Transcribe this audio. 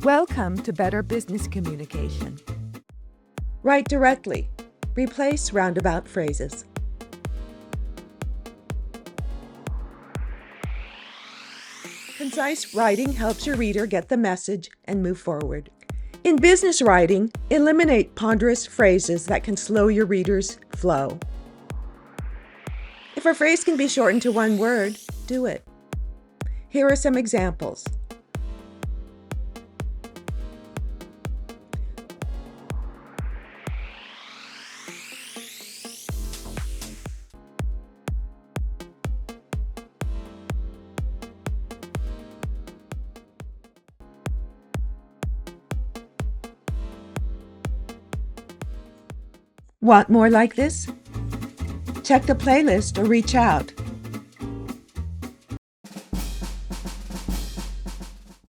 Welcome to Better Business Communication. Write directly. Replace roundabout phrases. Concise writing helps your reader get the message and move forward. In business writing, eliminate ponderous phrases that can slow your reader's flow. If a phrase can be shortened to one word, do it. Here are some examples. Want more like this? Check the playlist or reach out.